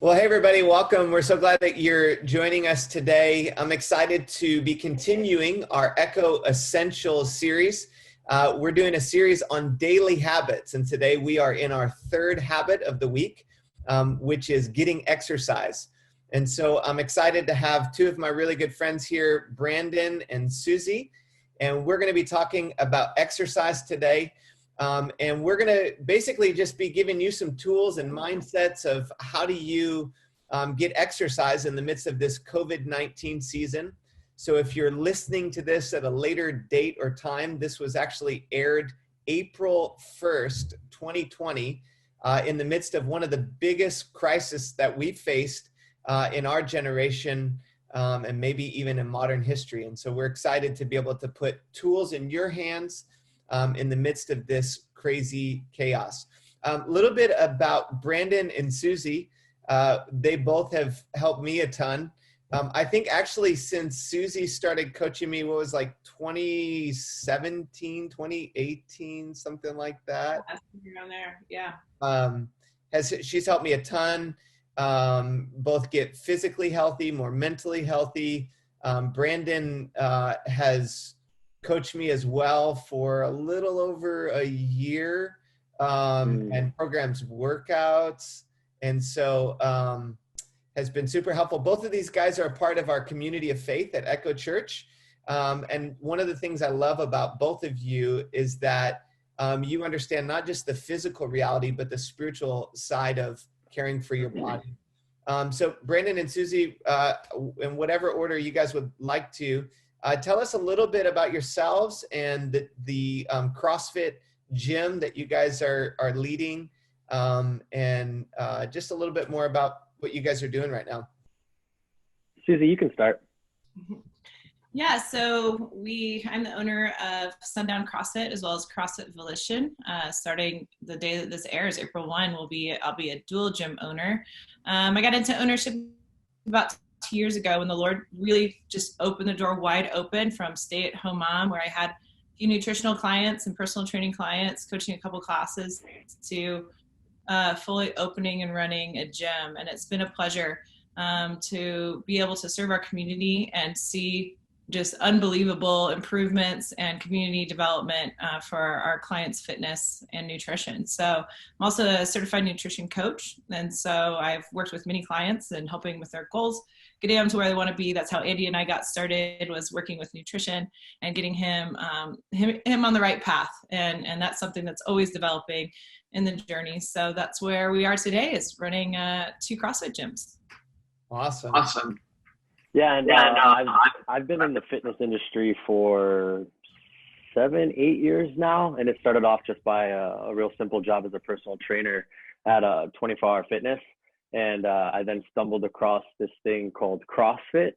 Well, hey everybody, welcome. We're so glad that you're joining us today. I'm excited to be continuing our Echo Essentials series. We're doing a series on daily habits, and today we are in our third habit of the week, which is getting exercise. And so I'm excited to have two of my really good friends here, Brandon and Susie, and we're going to be talking about exercise today. And we're going to basically just be giving you some tools and mindsets of how do you get exercise in the midst of this COVID-19 season. So if you're listening to this at a later date or time, this was actually aired April 1st, 2020, in the midst of one of the biggest crises that we've faced in our generation and maybe even in modern history. And so we're excited to be able to put tools in your hands in the midst of this crazy chaos. A little bit about Brandon and Susie. They both have helped me a ton. I think actually since Susie started coaching me, what was like 2017, 2018, something like that. Around there, yeah. She's helped me a ton, both get physically healthy, more mentally healthy. Brandon has coached me as well for a little over a year and programs workouts. And so has been super helpful. Both of these guys are a part of our community of faith at Echo.Church. And one of the things I love about both of you is that you understand not just the physical reality, but the spiritual side of caring for your body. So Brandon and Susie, in whatever order you guys would like to, tell us a little bit about yourselves and the CrossFit gym that you guys are leading, and just a little bit more about what you guys are doing right now. Susie, you can start. Yeah, so I'm the owner of Sundown CrossFit as well as CrossFit Volition. Starting the day that this airs, April 1, I'll be a dual gym owner. I got into ownership about 2 years ago when the Lord really just opened the door wide open from stay-at-home mom, where I had a few nutritional clients and personal training clients, coaching a couple classes, to fully opening and running a gym. And it's been a pleasure to be able to serve our community and see just unbelievable improvements and community development for our clients' fitness and nutrition. So I'm also a certified nutrition coach. And so I've worked with many clients and helping with their goals, getting them to where they want to be. That's how Andy and I got started, was working with nutrition and getting him on the right path. And that's something that's always developing in the journey. So that's where we are today, is running 2 CrossFit gyms. Awesome. Yeah, and I've been in the fitness industry for 7-8 years now, and it started off just by a real simple job as a personal trainer at a 24-hour fitness, and I then stumbled across this thing called CrossFit,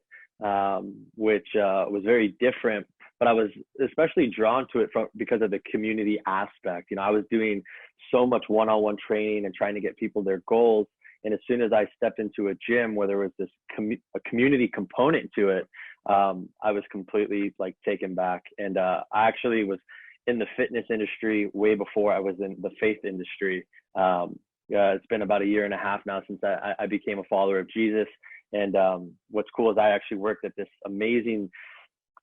which was very different, but I was especially drawn to it because of the community aspect. You know, I was doing so much one-on-one training and trying to get people their goals. And as soon as I stepped into a gym where there was this a community component to it, I was completely taken back. And I actually was in the fitness industry way before I was in the faith industry. It's been about 1.5 years now since I became a follower of Jesus. And what's cool is I actually worked at this amazing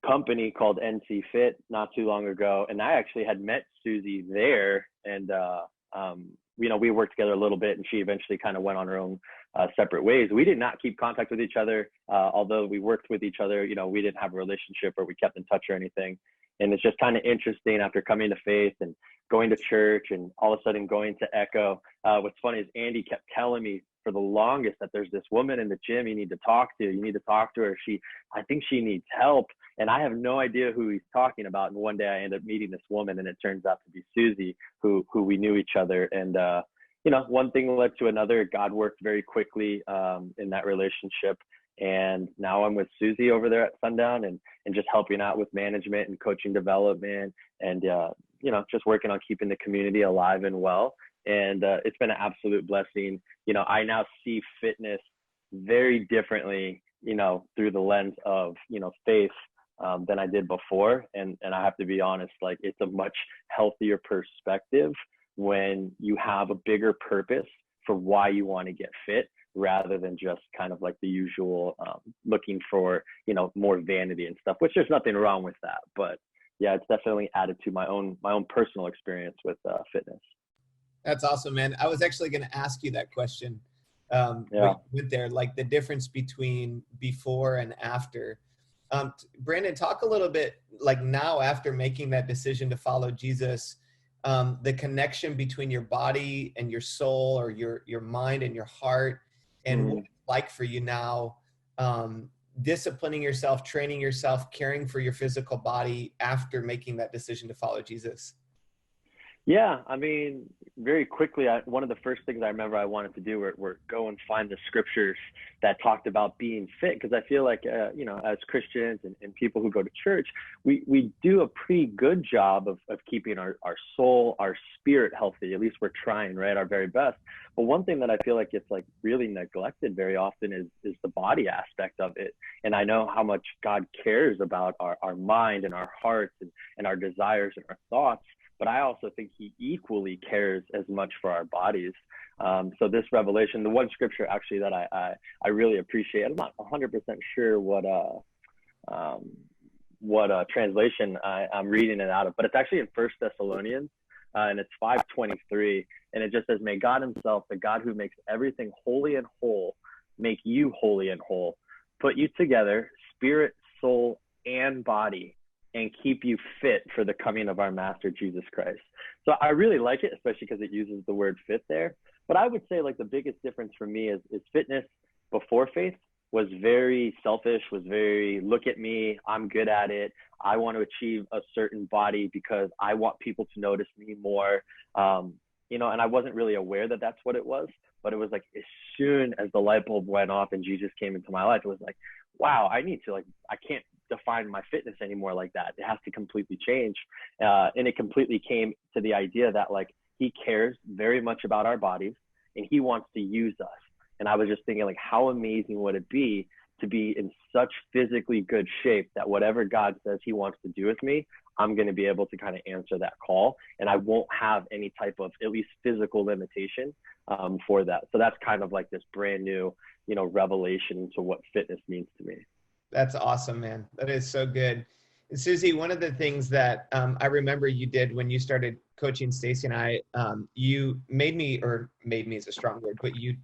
company called NC Fit not too long ago. And I actually had met Susie there, and we worked together a little bit, and she eventually kind of went on her own separate ways. We did not keep contact with each other, although we worked with each other. We didn't have a relationship where we kept in touch or anything. And it's just kind of interesting after coming to faith and going to church and all of a sudden going to Echo. What's funny is Andy kept telling me for the longest that there's this woman in the gym you need to talk to. You need to talk to her. I think she needs help. And I have no idea who he's talking about. And one day I end up meeting this woman, and it turns out to be Susie, who we knew each other. And, one thing led to another. God worked very quickly in that relationship. And now I'm with Susie over there at Sundown and just helping out with management and coaching development and, just working on keeping the community alive and well. And it's been an absolute blessing. I now see fitness very differently, through the lens of, faith than I did before. And I have to be honest, it's a much healthier perspective when you have a bigger purpose for why you want to get fit rather than just kind of like the usual looking for, more vanity and stuff, which there's nothing wrong with that. But yeah, it's definitely added to my own personal experience with fitness. That's awesome, man. I was actually going to ask you that question. With there, like the difference between before and after. Brandon, talk a little bit like now after making that decision to follow Jesus, the connection between your body and your soul, or your mind and your heart, and what it's like for you now, disciplining yourself, training yourself, caring for your physical body after making that decision to follow Jesus. Yeah, I mean, very quickly, one of the first things I remember I wanted to do were go and find the scriptures that talked about being fit, because I feel like, as Christians and people who go to church, we do a pretty good job of keeping our soul, our spirit healthy. At least we're trying, right, our very best. But one thing that I feel like it's like really neglected very often is the body aspect of it. And I know how much God cares about our mind and our hearts and our desires and our thoughts. But I also think he equally cares as much for our bodies. So this revelation, the one scripture actually that I really appreciate, I'm not 100% sure what translation I'm reading it out of, but it's actually in 1 Thessalonians, and it's 5:23, and it just says, "May God himself, the God who makes everything holy and whole, make you holy and whole, put you together, spirit, soul, and body, and keep you fit for the coming of our Master Jesus Christ." So I really like it, especially because it uses the word fit there. But I would say like the biggest difference for me is fitness before faith was very selfish, was very, look at me, I'm good at it, I want to achieve a certain body because I want people to notice me more, and I wasn't really aware that that's what it was. But it was like as soon as the light bulb went off and Jesus came into my life, it was like, wow, I can't define my fitness anymore like that. It has to completely change. And it completely came to the idea that like he cares very much about our bodies and he wants to use us. And I was just thinking like, how amazing would it be to be in such physically good shape that whatever God says he wants to do with me, I'm going to be able to kind of answer that call. And I won't have any type of at least physical limitation for that. So that's kind of like this brand new, revelation to what fitness means to me. That's awesome, man. That is so good. And Susie, one of the things that I remember you did when you started coaching Stacy and I, you made me is a strong word, but you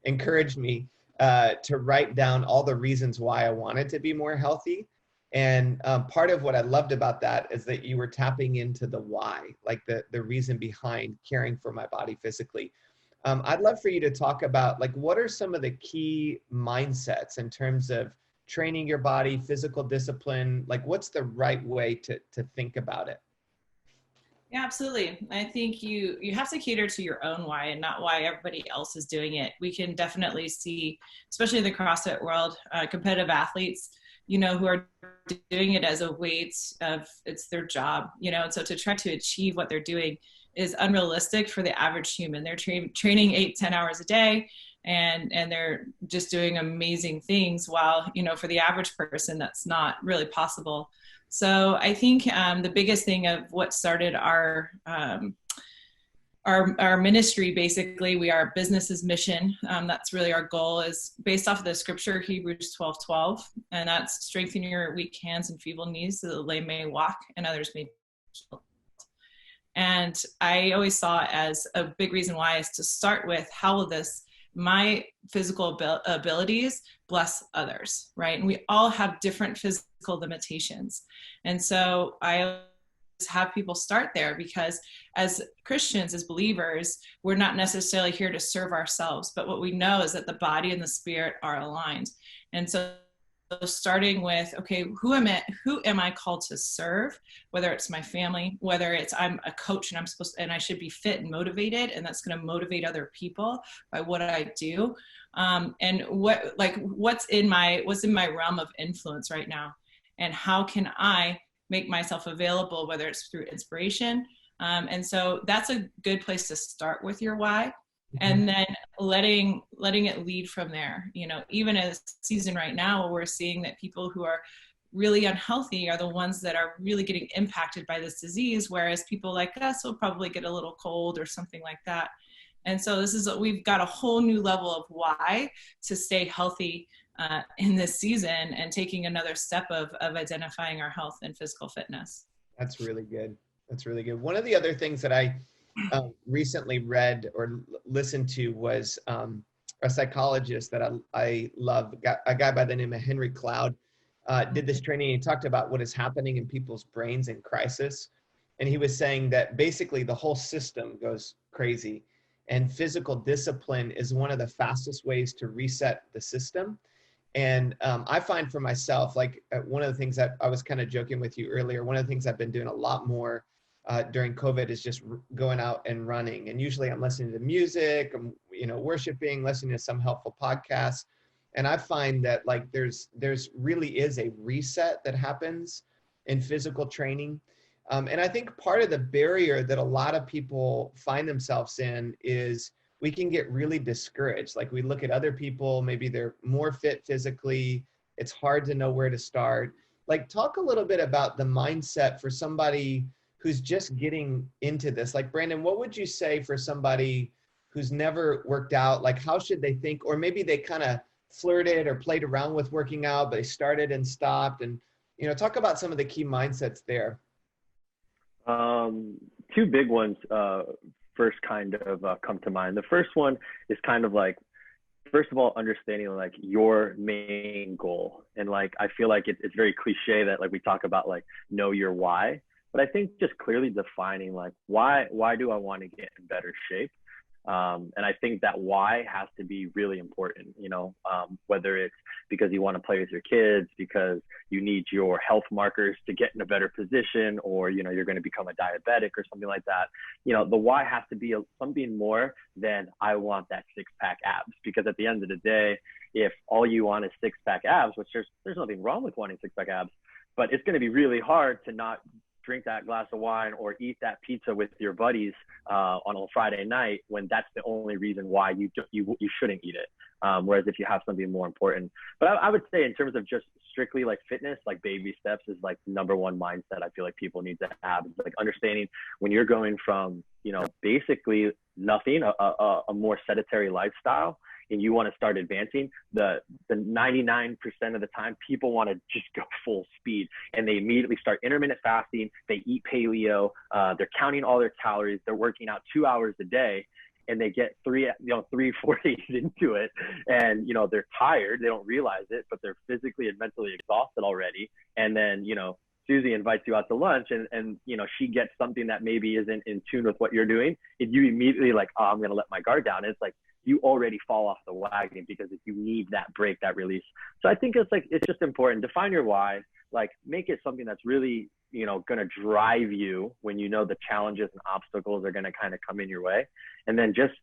encouraged me to write down all the reasons why I wanted to be more healthy. And part of what I loved about that is that you were tapping into the why, like the reason behind caring for my body physically. I'd love for you to talk about like, what are some of the key mindsets in terms of training your body, physical discipline? Like, what's the right way to think about it? Yeah, absolutely. I think you have to cater to your own why and not why everybody else is doing it. We can definitely see, especially in the CrossFit world, competitive athletes, who are doing it as a weight of, it's their job, and so to try to achieve what they're doing is unrealistic for the average human. They're training 8-10 hours a day, and they're just doing amazing things, while, for the average person, that's not really possible. So I think the biggest thing of what started our ministry, basically, we are business's mission. That's really our goal, is based off of the scripture, Hebrews 12:12, and that's strengthening your weak hands and feeble knees so the lame may walk and others may heal. And I always saw it as a big reason why is to start with, how will my physical abilities bless others, right? And we all have different physical limitations. And so I always have people start there, because as Christians, as believers, we're not necessarily here to serve ourselves, but what we know is that the body and the spirit are aligned. And so starting with, okay, who am I called to serve? Whether it's my family, whether it's I'm a coach and I should be fit and motivated, and that's going to motivate other people by what I do. And what's in my realm of influence right now, and how can I make myself available, whether it's through inspiration. And so that's a good place to start with your why. And then letting it lead from there. Even as season right now, we're seeing that people who are really unhealthy are the ones that are really getting impacted by this disease, whereas people like us will probably get a little cold or something like that. And so we've got a whole new level of why to stay healthy in this season, and taking another step of identifying our health and physical fitness. That's really good. That's really good. One of the other things that I recently read or listened to was a psychologist that I love, a guy by the name of Henry Cloud, did this training. He talked about what is happening in people's brains in crisis. And he was saying that basically the whole system goes crazy, and physical discipline is one of the fastest ways to reset the system. And I find for myself, like one of the things that I was kind of joking with you earlier, one of the things I've been doing a lot more during COVID is just going out and running. And usually I'm listening to music, I'm, worshiping, listening to some helpful podcasts. And I find that like there's really is a reset that happens in physical training. And I think part of the barrier that a lot of people find themselves in is we can get really discouraged. Like we look at other people, maybe they're more fit physically. It's hard to know where to start. Like talk a little bit about the mindset for somebody who's just getting into this. Like Brandon, what would you say for somebody who's never worked out? Like how should they think? Or maybe they kind of flirted or played around with working out, but they started and stopped. And, talk about some of the key mindsets there. Two big ones first kind of come to mind. The first one is kind of like, first of all, understanding like your main goal. And like, I feel like it's very cliche that like we talk about like know your why, but I think just clearly defining like why do I want to get in better shape? And I think that why has to be really important, whether it's because you want to play with your kids, because you need your health markers to get in a better position, or, you're going to become a diabetic or something like that. The why has to be something more than I want that 6-pack abs, because at the end of the day, if all you want is 6-pack abs, which there's nothing wrong with wanting 6-pack abs, but it's going to be really hard to not drink that glass of wine or eat that pizza with your buddies on a Friday night when that's the only reason why you shouldn't eat it. Whereas if you have something more important, but I would say in terms of just strictly like fitness, like baby steps is like number one mindset I feel like people need to have. It's like understanding when you're going from, basically nothing, a more sedentary lifestyle, and you want to start advancing, the 99% of the time people want to just go full speed, and they immediately start intermittent fasting. They eat paleo, they're counting all their calories, they're working out 2 hours a day, and they get 3-4 days into it, and they're tired, they don't realize it, but they're physically and mentally exhausted already. And then Susie invites you out to lunch, and she gets something that maybe isn't in tune with what you're doing, and you immediately like, oh, I'm gonna let my guard down. And it's like you already fall off the wagon because if you need that break, that release. So I think it's just important. Define your why, like make it something that's really, going to drive you when the challenges and obstacles are going to kind of come in your way. And then just,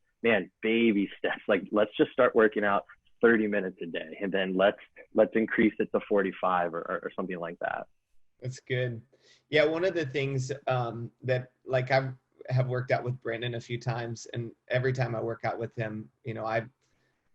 baby steps, like let's just start working out 30 minutes a day. And then let's increase it to 45 or something like that. That's good. Yeah. One of the things that like I have worked out with Brandon a few times, and every time I work out with him,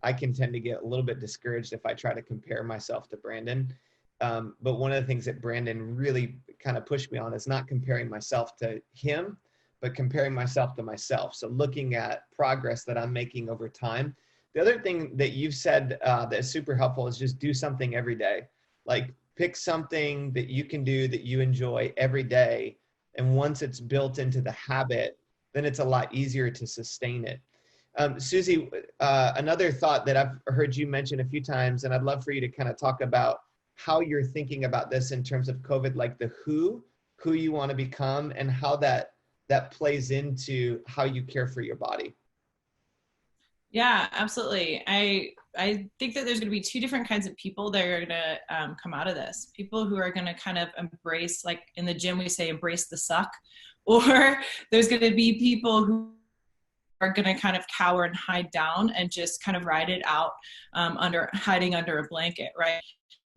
I can tend to get a little bit discouraged if I try to compare myself to Brandon. But one of the things that Brandon really kind of pushed me on is not comparing myself to him, but comparing myself to myself. So looking at progress that I'm making over time. The other thing that you've said that is super helpful is just do something every day. Like pick something that you can do that you enjoy every day. And once it's built into the habit, then it's a lot easier to sustain it. Susie, another thought that I've heard you mention a few times, and I'd love for you to kind of talk about how you're thinking about this in terms of COVID, like the who you want to become, and how that plays into how you care for your body. Yeah, absolutely. I think that there's going to be two different kinds of people that are going to come out of this. People who are going to kind of embrace, like in the gym, we say embrace the suck, or there's going to be people who are going to kind of cower and hide down and just kind of ride it out hiding under a blanket, right?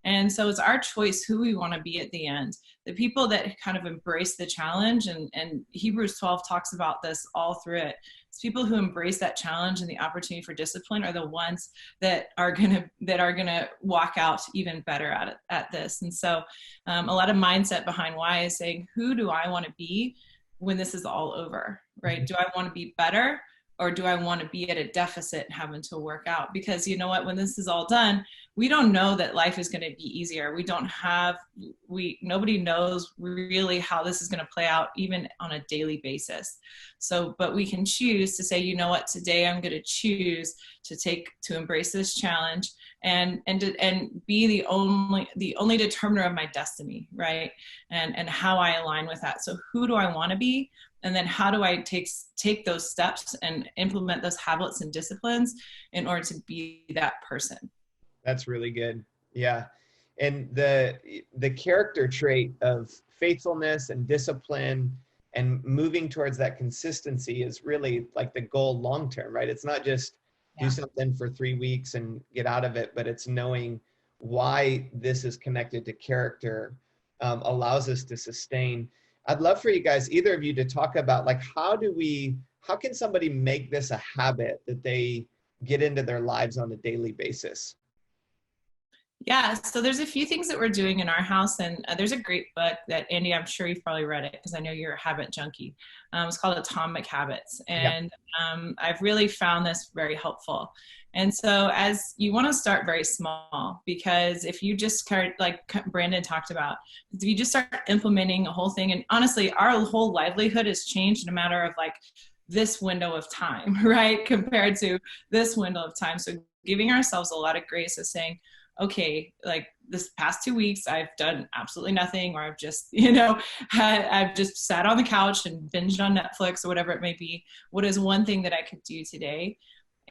And so it's our choice who we want to be at the end. The people that kind of embrace the challenge, and Hebrews 12 talks about this all through it. It's people who embrace that challenge and the opportunity for discipline are the ones that are gonna walk out even better at this. And so a lot of mindset behind why is saying, who do I want to be when this is all over, right? Do I want to be better, or do I want to be at a deficit and having to work out? Because you know what, when this is all done, we don't know that life is going to be easier. Nobody knows really how this is going to play out even on a daily basis. So, but we can choose to say, you know what, today I'm going to choose to embrace this challenge and be the only determiner of my destiny, right? And how I align with that. So who do I want to be? And then how do I take those steps and implement those habits and disciplines in order to be that person? That's really good. Yeah. And the character trait of faithfulness and discipline and moving towards that consistency is really like the goal long term, right? It's not just do something for 3 weeks and get out of it, but it's knowing why this is connected to character, allows us to sustain. I'd love for you guys, either of you, to talk about like how can somebody make this a habit that they get into their lives on a daily basis? Yeah, so there's a few things that we're doing in our house, and there's a great book that, Andy, I'm sure you've probably read it because I know you're a habit junkie. It's called Atomic Habits, and I've really found this very helpful. And so as you want to start very small, because if you just start, like Brandon talked about, if you just start implementing a whole thing, and honestly, our whole livelihood has changed in a matter of like this window of time, right, compared to this window of time. So giving ourselves a lot of grace of saying, okay, like this past 2 weeks, I've done absolutely nothing, or I've just, I've just sat on the couch and binged on Netflix or whatever it may be. What is one thing that I could do today?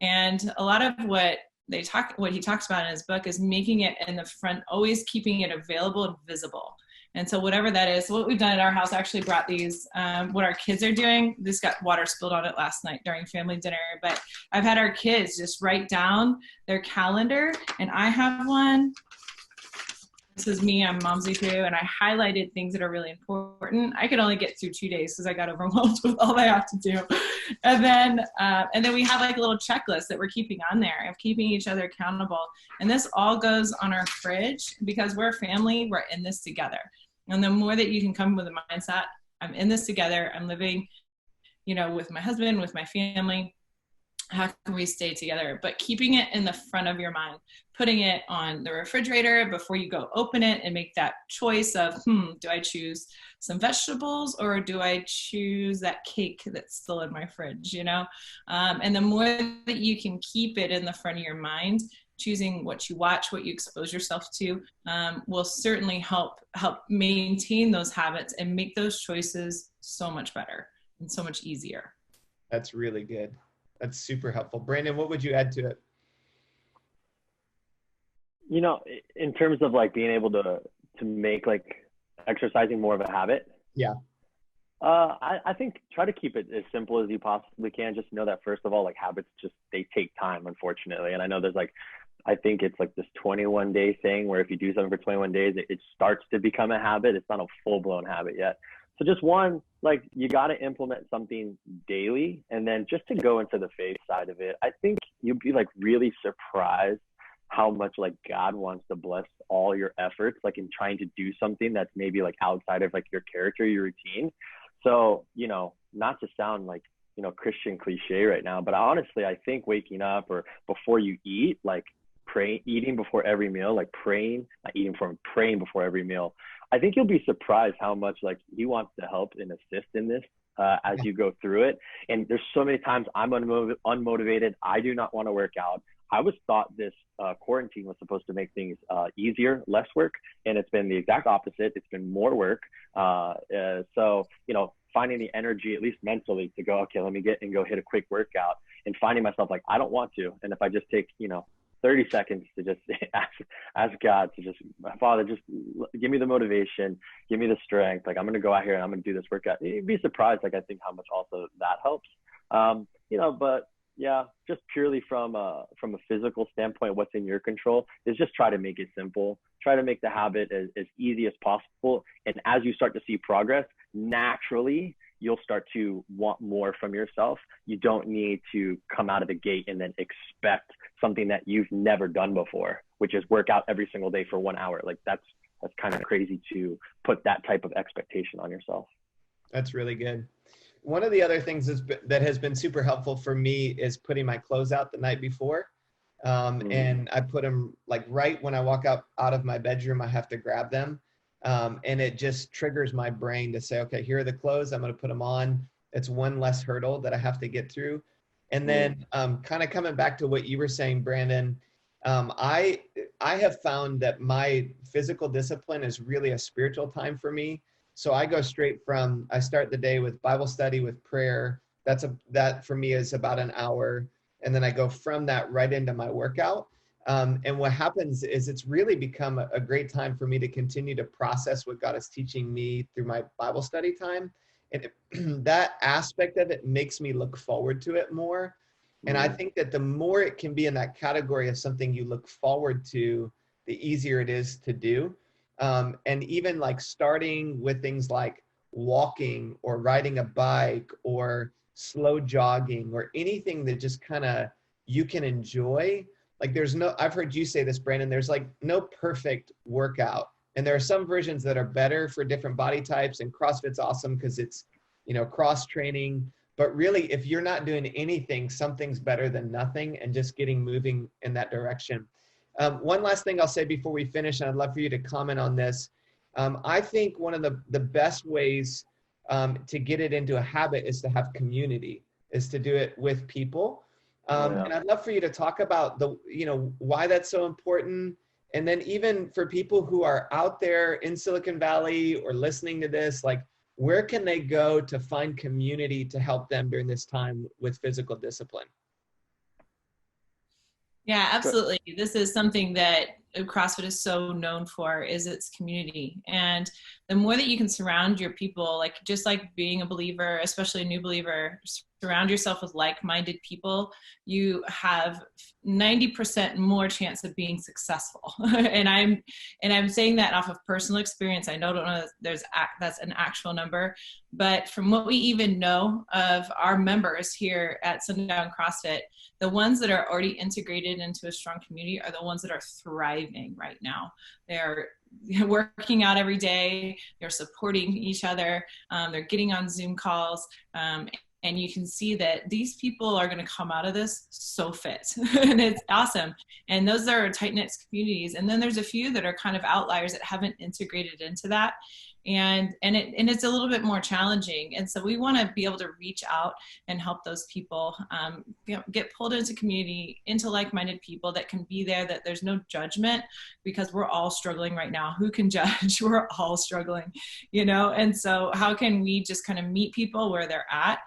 And a lot of what he talks about in his book is making it in the front, always keeping it available and visible. And so whatever that is, what we've done at our house, I actually brought these, what our kids are doing. This got water spilled on it last night during family dinner, but I've had our kids just write down their calendar, and I have one. This is me, I'm Momsy Poo, and I highlighted things that are really important. I could only get through 2 days because I got overwhelmed with all I have to do. And then we have like a little checklist that we're keeping on there of keeping each other accountable. And this all goes on our fridge because we're a family, we're in this together. And the more that you can come with a mindset, I'm in this together, I'm living, with my husband, with my family, how can we stay together? But keeping it in the front of your mind, putting it on the refrigerator before you go open it and make that choice of, do I choose some vegetables or do I choose that cake that's still in my fridge, And the more that you can keep it in the front of your mind, choosing what you watch, what you expose yourself to, will certainly help maintain those habits and make those choices so much better and so much easier. That's really good. That's super helpful. Brandon, what would you add to it? In terms of like being able to make like exercising more of a habit. Yeah. I think try to keep it as simple as you possibly can. Just know that first of all, like habits they take time, unfortunately. And I know there's I think it's like this 21-day thing where if you do something for 21 days, it starts to become a habit. It's not a full-blown habit yet. So just one, like you got to implement something daily. And then just to go into the faith side of it, I think you'll be like really surprised how much like God wants to bless all your efforts, like in trying to do something that's maybe like outside of like your character, your routine. So, not to sound like, Christian cliche right now, but honestly, I think waking up or before you eat, like eating before every meal, like praying before every meal. I think you'll be surprised how much like he wants to help and assist in this as you go through it. And there's so many times I'm unmotivated. I do not want to work out. I was thought this quarantine was supposed to make things easier, less work, and it's been the exact opposite. It's been more work. So, finding the energy, at least mentally, to go, okay, let me go hit a quick workout, and finding myself like, I don't want to. And if I just take, 30 seconds to just ask God to just, Father, just give me the motivation, give me the strength. Like, I'm going to go out here and I'm going to do this workout. You'd be surprised, like, I think how much also that helps. But yeah, just purely from a physical standpoint, what's in your control is just try to make it simple. Try to make the habit as easy as possible. And as you start to see progress, naturally, you'll start to want more from yourself. You don't need to come out of the gate and then expect something that you've never done before, which is work out every single day for 1 hour. Like that's kind of crazy to put that type of expectation on yourself. That's really good. One of the other things that has been super helpful for me is putting my clothes out the night before. And I put them like right when I walk out of my bedroom, I have to grab them. And it just triggers my brain to say, okay, here are the clothes. I'm going to put them on. It's one less hurdle that I have to get through. And then kind of coming back to what you were saying, Brandon, I have found that my physical discipline is really a spiritual time for me. So I go straight from, I start the day with Bible study, with prayer. That for me is about an hour. And then I go from that right into my workout. And what happens is it's really become a great time for me to continue to process what God is teaching me through my Bible study time. And that aspect of it makes me look forward to it more. And I think that the more it can be in that category of something you look forward to, the easier it is to do. And even like starting with things like walking or riding a bike or slow jogging or anything that just kind of you can enjoy. Like I've heard you say this, Brandon, there's like no perfect workout. And there are some versions that are better for different body types, and CrossFit's awesome because it's, cross training. But really, if you're not doing anything, something's better than nothing, and just getting moving in that direction. One last thing I'll say before we finish, and I'd love for you to comment on this. I think one of the best ways to get it into a habit is to have community, is to do it with people. And I'd love for you to talk about why that's so important. And then even for people who are out there in Silicon Valley or listening to this, like, where can they go to find community to help them during this time with physical discipline? Yeah, absolutely. This is something that CrossFit is so known for, is its community. And the more that you can surround your people, like just like being a believer, especially a new believer, surround yourself with like-minded people, you have 90% more chance of being successful. and I'm saying that off of personal experience. I don't know that's an actual number, but from what we even know of our members here at Sundown CrossFit, the ones that are already integrated into a strong community are the ones that are thriving right now. They're working out every day. They're supporting each other. They're getting on Zoom calls. And you can see that these people are going to come out of this so fit. And it's awesome. And those are tight-knit communities. And then there's a few that are kind of outliers that haven't integrated into that. And it's a little bit more challenging. And so we want to be able to reach out and help those people get pulled into community, into like-minded people that can be there, that there's no judgment, because we're all struggling right now. Who can judge? We're all struggling, And so how can we just kind of meet people where they're at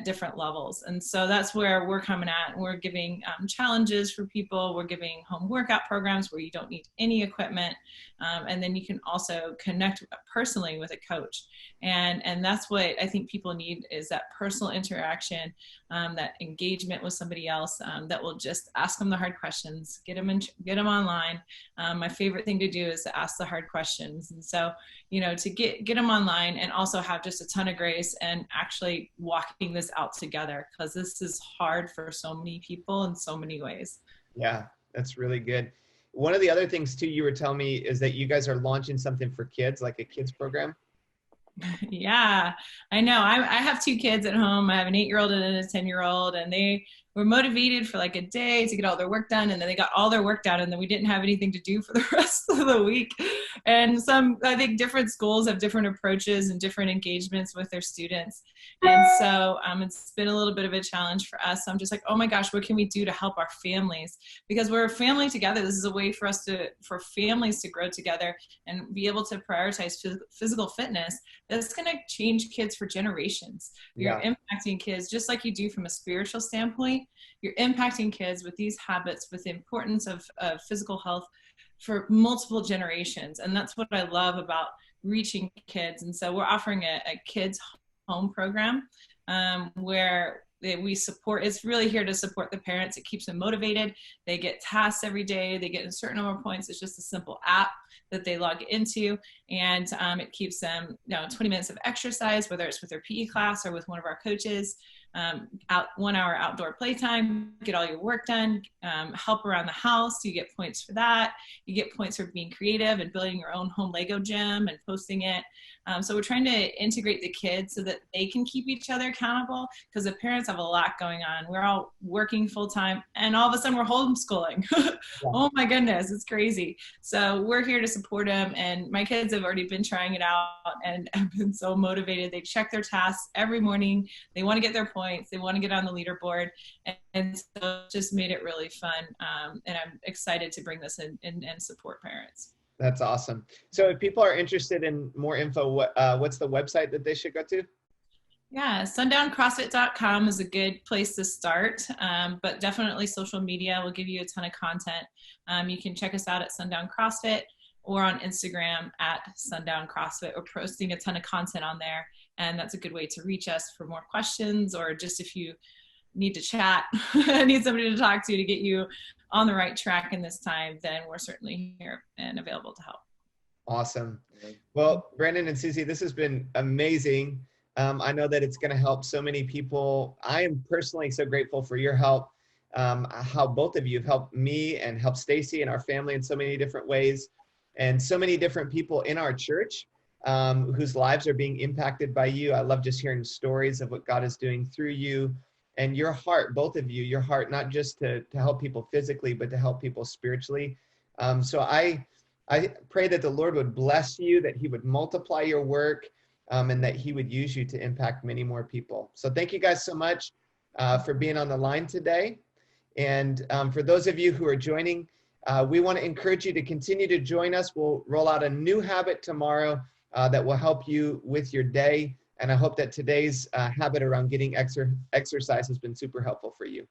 different levels? And so that's where we're coming at. We're giving challenges for people. We're giving home workout programs where you don't need any equipment. And then you can also connect personally with a coach. And that's what I think people need, is that personal interaction, that engagement with somebody else, that will just ask them the hard questions, get them online. My favorite thing to do is to ask the hard questions. And so, to get them online and also have just a ton of grace and actually walking this out together, because this is hard for so many people in so many ways. Yeah, that's really good. One of the other things too, you were telling me, is that you guys are launching something for kids, like a kids program. Yeah, I know. I have two kids at home. I have an 8-year-old and a 10-year-old, and they were motivated for like a day to get all their work done. And then they got all their work done, and then we didn't have anything to do for the rest of the week. And I think different schools have different approaches and different engagements with their students. And so it's been a little bit of a challenge for us. So I'm just like, oh my gosh, what can we do to help our families? Because we're a family together. This is a way for for families to grow together and be able to prioritize physical fitness. That's going to change kids for generations. You're impacting kids just like you do from a spiritual standpoint. You're impacting kids with these habits, with the importance of physical health for multiple generations. And that's what I love about reaching kids. And so we're offering a kids home program where we support. It's really here to support the parents. It keeps them motivated. They get tasks every day. They get a certain number of points. It's just a simple app that they log into, and it keeps them 20 minutes of exercise, whether it's with their PE class or with one of our coaches. out 1 hour outdoor playtime, get all your work done, help around the house. You get points for that. You get points for being creative and building your own home Lego gym and posting it. So we're trying to integrate the kids so that they can keep each other accountable, because the parents have a lot going on. We're all working full time, and all of a sudden we're homeschooling. Oh my goodness, it's crazy. So we're here to support them, and my kids have already been trying it out and have been so motivated. They check their tasks every morning. They want to get their points. They want to get on the leaderboard, and so it just made it really fun. And I'm excited to bring this in and support parents. That's awesome. So if people are interested in more info, what's the website that they should go to? Yeah, sundowncrossfit.com is a good place to start, but definitely social media will give you a ton of content. You can check us out at Sundown CrossFit or on Instagram at Sundown CrossFit. We're posting a ton of content on there, and that's a good way to reach us for more questions, or just if you need to chat, need somebody to talk to get you on the right track in this time, then we're certainly here and available to help. Awesome. Well, Brandon and Susie, this has been amazing. I know that it's going to help so many people. I am personally so grateful for your help, how both of you have helped me and helped Stacy and our family in so many different ways, and so many different people in our church whose lives are being impacted by you. I love just hearing stories of what God is doing through you. And your heart, both of you, your heart, not just to help people physically, but to help people spiritually. So I pray that the Lord would bless you, that he would multiply your work, and that he would use you to impact many more people. So thank you guys so much for being on the line today. And for those of you who are joining, we want to encourage you to continue to join us. We'll roll out a new habit tomorrow that will help you with your day. And I hope that today's habit around getting exercise has been super helpful for you.